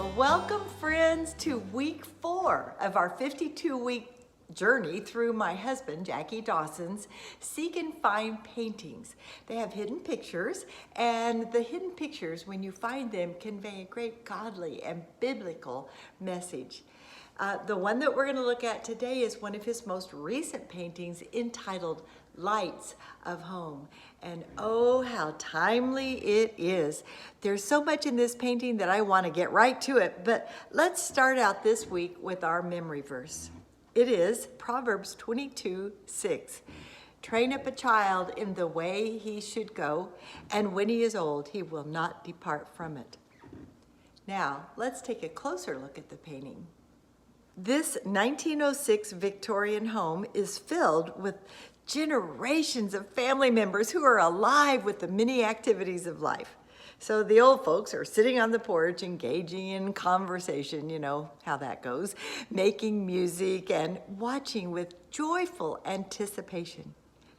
Well, welcome friends to week 4 of our 52-week journey through my husband, Jackie Dawson's Seek and Find paintings. They have hidden pictures, and the hidden pictures, when you find them, convey a great godly and biblical message. The one that we're going to look at today is one of his most recent paintings entitled Lights of Home. And oh, how timely it is. There's so much in this painting that I want to get right to it, but let's start out this week with our memory verse. It is Proverbs 22:6. Train up a child in the way he should go, and when he is old, he will not depart from it. Now, let's take a closer look at the painting. This 1906 Victorian home is filled with generations of family members who are alive with the many activities of life. So the old folks are sitting on the porch, engaging in conversation, you know how that goes, making music and watching with joyful anticipation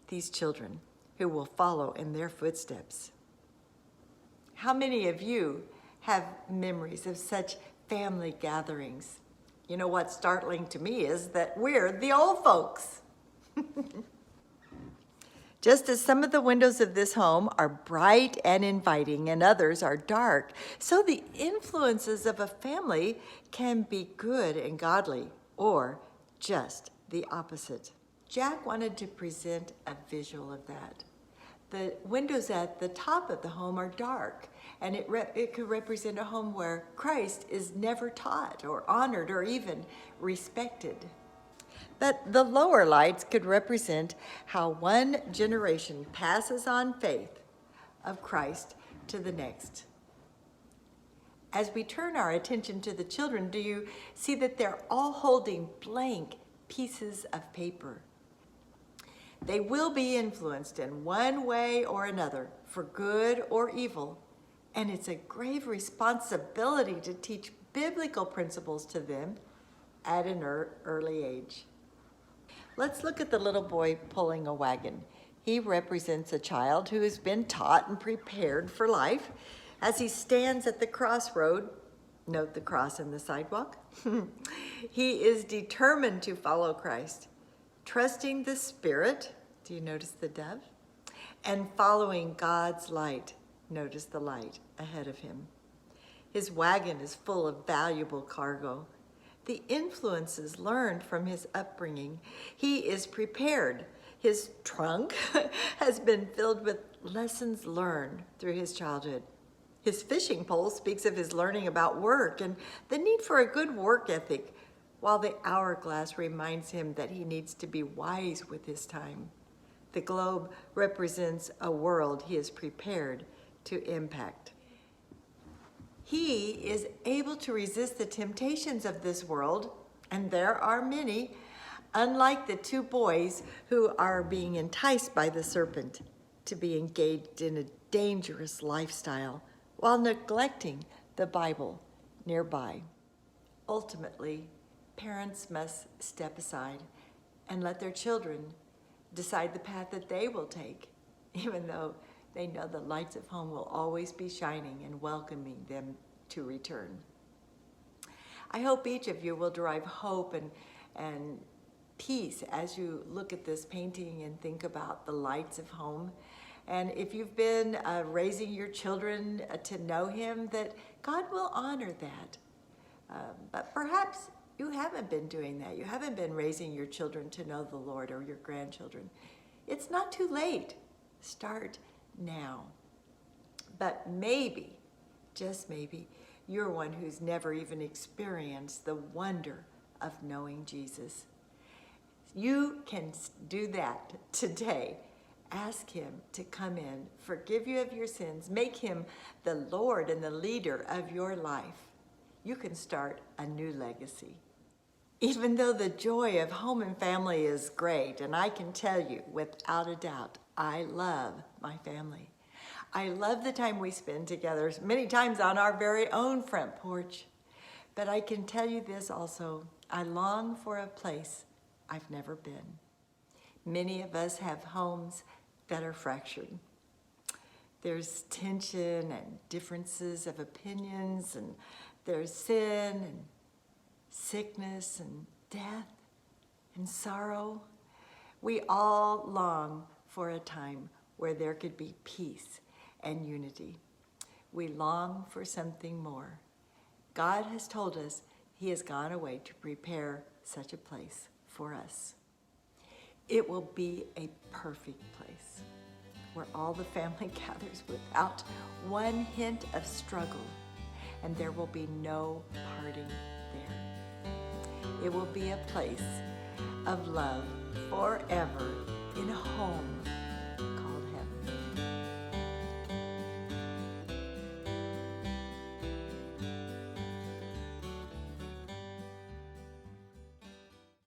these children who will follow in their footsteps. How many of you have memories of such family gatherings? You know what's startling to me is that we're the old folks. Just as some of the windows of this home are bright and inviting and others are dark, so the influences of a family can be good and godly, or just the opposite. Jack wanted to present a visual of that. The windows at the top of the home are dark, and it could represent a home where Christ is never taught or honored or even respected. But the lower lights could represent how one generation passes on faith of Christ to the next. As we turn our attention to the children, do you see that they're all holding blank pieces of paper? They will be influenced in one way or another, for good or evil, and it's a grave responsibility to teach biblical principles to them at an early age. Let's look at the little boy pulling a wagon. He represents a child who has been taught and prepared for life. As he stands at the crossroad, note the cross in the sidewalk, he is determined to follow Christ, trusting the Spirit, do you notice the dove? And following God's light, notice the light ahead of him. His wagon is full of valuable cargo. The influences learned from his upbringing. He is prepared. His trunk has been filled with lessons learned through his childhood. His fishing pole speaks of his learning about work and the need for a good work ethic, while the hourglass reminds him that he needs to be wise with his time. The globe represents a world he is prepared to impact. He is able to resist the temptations of this world, and there are many, unlike the two boys who are being enticed by the serpent to be engaged in a dangerous lifestyle while neglecting the Bible nearby. Ultimately, parents must step aside and let their children decide the path that they will take, even though they know the lights of home will always be shining and welcoming them to return. I hope each of you will derive hope and peace as you look at this painting and think about the lights of home. And if you've been raising your children to know him, that God will honor that. But perhaps you haven't been doing that. You haven't been raising your children to know the Lord, or your grandchildren. It's not too late. Start now. But maybe, just maybe, you're one who's never even experienced the wonder of knowing Jesus. You can do that today. Ask him to come in, forgive you of your sins, make him the Lord and the leader of your life. You can start a new legacy. Even though the joy of home and family is great, and I can tell you without a doubt, I love my family. I love the time we spend together, many times on our very own front porch. But I can tell you this also, I long for a place I've never been. Many of us have homes that are fractured. There's tension and differences of opinions and There's sin and sickness and death and sorrow. We all long for a time where there could be peace and unity. We long for something more. God has told us He has gone away to prepare such a place for us. It will be a perfect place where all the family gathers without one hint of struggle, and there will be no parting there. It will be a place of love forever in a home